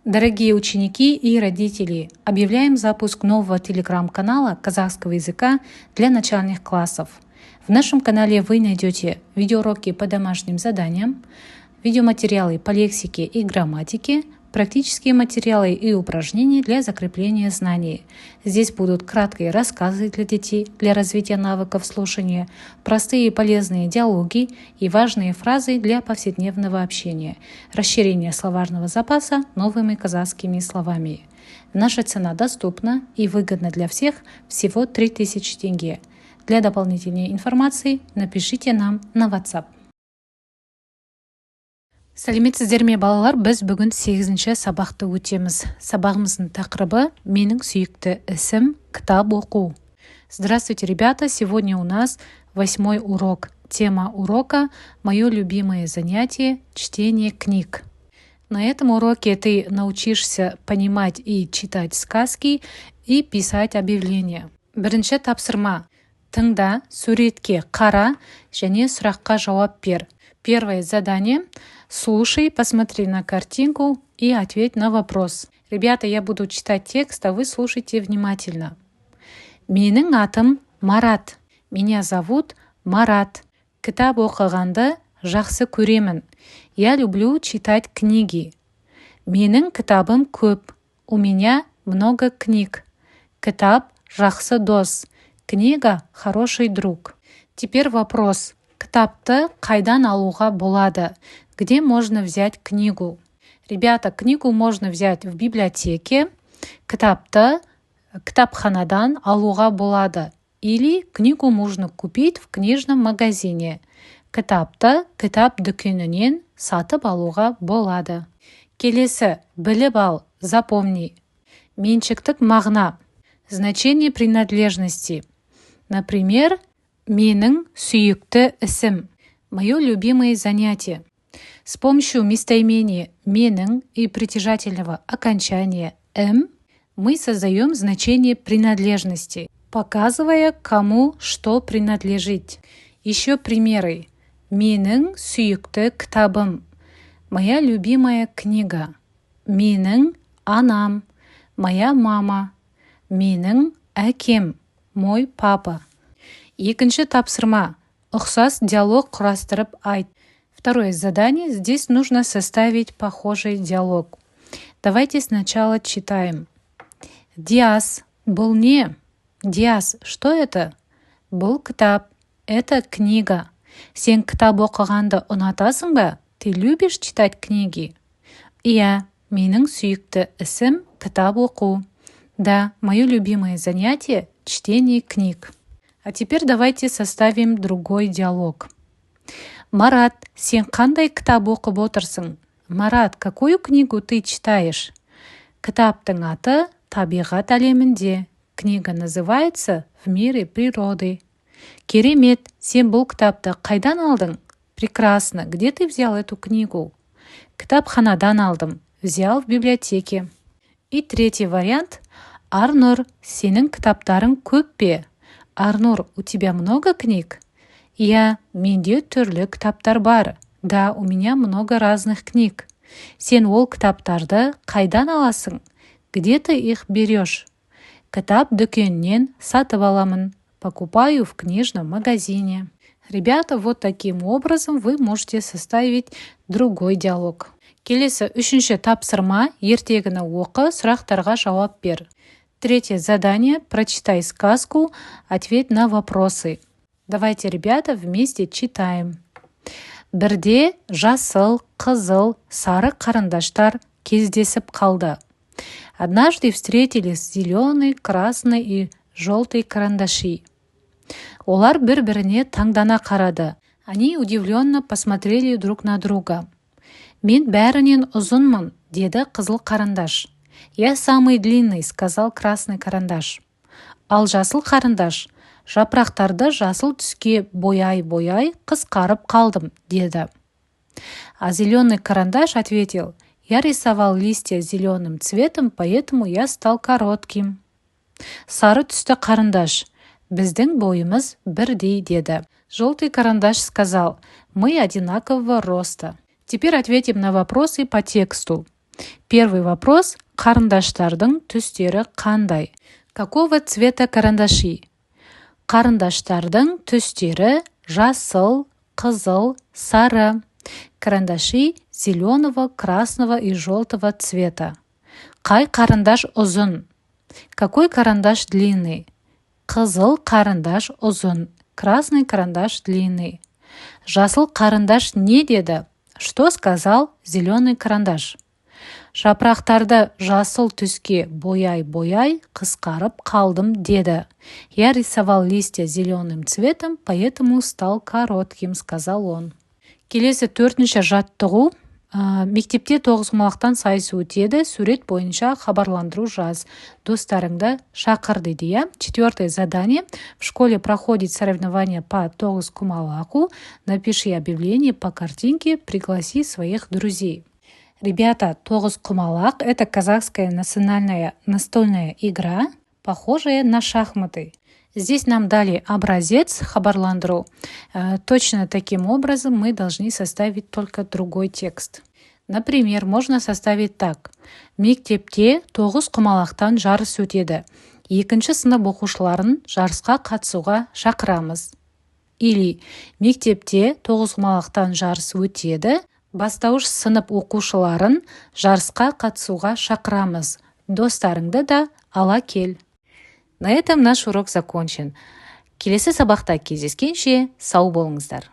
Дорогие ученики и родители, объявляем запуск нового телеграм-канала казахского языка для начальных классов. В нашем канале вы найдете видеоуроки по домашним заданиям, видеоматериалы по лексике и грамматике, практические материалы и упражнения для закрепления знаний. Здесь будут краткие рассказы для детей для развития навыков слушания, простые и полезные диалоги и важные фразы для повседневного общения, расширение словарного запаса новыми казахскими словами. Наша цена доступна и выгодна для всех, всего 3000 тенге. Для дополнительной информации напишите нам на WhatsApp. Сәлеметсіздер ме балалар, біз бүгін 8-ші сабақты өтеміз. Сабағымыздың тақырыбы «Менің сүйікті ісім кітап оқу». Здравствуйте, ребята! Сегодня у нас 8-й урок. Тема урока «Мое любимое занятие – чтение книг». На этом уроке ты научишься понимать и читать сказки и писать объявления. Бірінші тапсырма. Тыңда, суретке қара және сұраққа жауап бер. Первое задание. Слушай, посмотри на картинку и ответь на вопрос. Ребята, я буду читать текст, а вы слушайте внимательно. Менің атым Марат. Меня зовут Марат. Кітап оқығанды жақсы көремін. Я люблю читать книги. Менің кітабым көп. У меня много книг. Кітап жақсы дос. Книга хороший друг. Теперь вопрос. Кітапты қайдан алуға болады? Где можно взять книгу? Ребята, книгу можно взять в библиотеке, кітапты кітапханадан алуға болады. Или книгу можно купить в книжном магазине. Кітапты кітап дүкенінен сатып алуға болады. Келесі, біліп ал, запомни. Меншіктік мағына. Значение принадлежности. Например, менің сүйікті ісім. Мое любимое занятие. С помощью местоимения «менің» и притяжательного окончания «м» мы создаем значение принадлежности, показывая, кому что принадлежит. Еще примеры. Менің сүйікті кітабым. Моя любимая книга. Менің анам. Моя мама. Менің әкем. Мой папа. Екінші тапсырма. Ұқсас диалог құрастырып айт. Второе задание. Здесь нужно составить похожий диалог. Давайте сначала читаем. Диас. Бұл не? Диас. Что это? Бұл кітап. Это книга. Сен кітап оқығанды ұнатасың ба? Ты любишь читать книги? Иә, менің сүйікті ісім кітап оқу. Да, мое любимое занятие – чтение книг. А теперь давайте составим другой диалог. Марат, сен қандай кітап оқып отырсың? Марат, какую книгу ты читаешь? Кітаптың аты «Табиғат әлемінде». Книга называется «В мире природы». Керемет, сен бұл кітапты қайдан алдың? Прекрасно, где ты взял эту книгу? Кітапханадан алдым, взял в библиотеке. И третий вариант. Арнур, сенің кітаптарың көп пе? Арнур, у тебя много книг? Я, менде түрлі кітаптар бар. Да, у меня много разных книг. Сен ол кітаптарды қайдан аласың? Где ты их берешь? Кітап дүкенінен сатып аламын. Покупаю в книжном магазине. Ребята, вот таким образом вы можете составить другой диалог. Келесі үшінші тапсырма, ертегіні оқы, сұрақтарға жауап бер. Третье задание. Прочитай сказку, ответь на вопросы. Давайте, ребята, вместе читаем. Бірде жасыл, қызыл, сары қарындаштар кездесіп қалды. Однажды встретились зеленый, красный и желтый карандаши. Олар бір-біріне таңдана қарады. Они удивленно посмотрели друг на друга. Мен бәрінен ұзынмын, деді қызыл қарандаш. Я самый длинный, сказал красный карандаш. Ал жасыл қарындаш, жапырақтарды жасыл түске бояй-бояй қысқарып қалдым, деді. А зеленый карандаш ответил: я рисовал листья зеленым цветом, поэтому я стал коротким. Сары түсті қарындаш, біздің бойымыз бірдей, деді. Желтый карандаш сказал: мы одинакового роста. Теперь ответим на вопросы по тексту. Первый вопрос. Қарындаштардың түстері қандай? Какого цвета карандаши? Қарындаштардың түстері жасыл, қызыл, сары. Карандаши зеленого, красного и желтого цвета. Қай қарындаш ұзын? Какой карандаш длинный? Қызыл карандаш ұзын, красный карандаш длинный. Жасыл карандаш не деді? Что сказал зеленый карандаш? Жапырақтарды жасыл түске бояй-бояй қысқарып қалдым деді. Я рисовал листья зеленым цветом, поэтому стал коротким, сказал он. Келесі төртінші жаттығу. Мектепте тоғызқұмалақтан сайысы өтеді. Сурет бойынша хабарландыру жаз. Достарыңды шақыр дейді, иә? Четвертое задание. В школе проходит соревнование по тоғызқұмалаку. Напиши объявление по картинке, пригласи своих друзей. Ребята, тоғызқұмалақ – это казахская национальная настольная игра, похожая на шахматы. Здесь нам дали образец хабарландыру. Точно таким образом мы должны составить только другой текст. Например, можно составить так. Мектепте тоғызқұмалақтан жарыс өтеді. Екінші сынып оқушыларын жарысқа қатысуға шақырамыз. Или мектепте тоғызқұмалақтан жарыс өтеді. Бастауыш сынып оқушыларын жарысқа қатысуға шақырамыз. Достарыңды да ала кел. На этом наш урок закончен. Келесі сабақта кездескенше сау болыңыздар.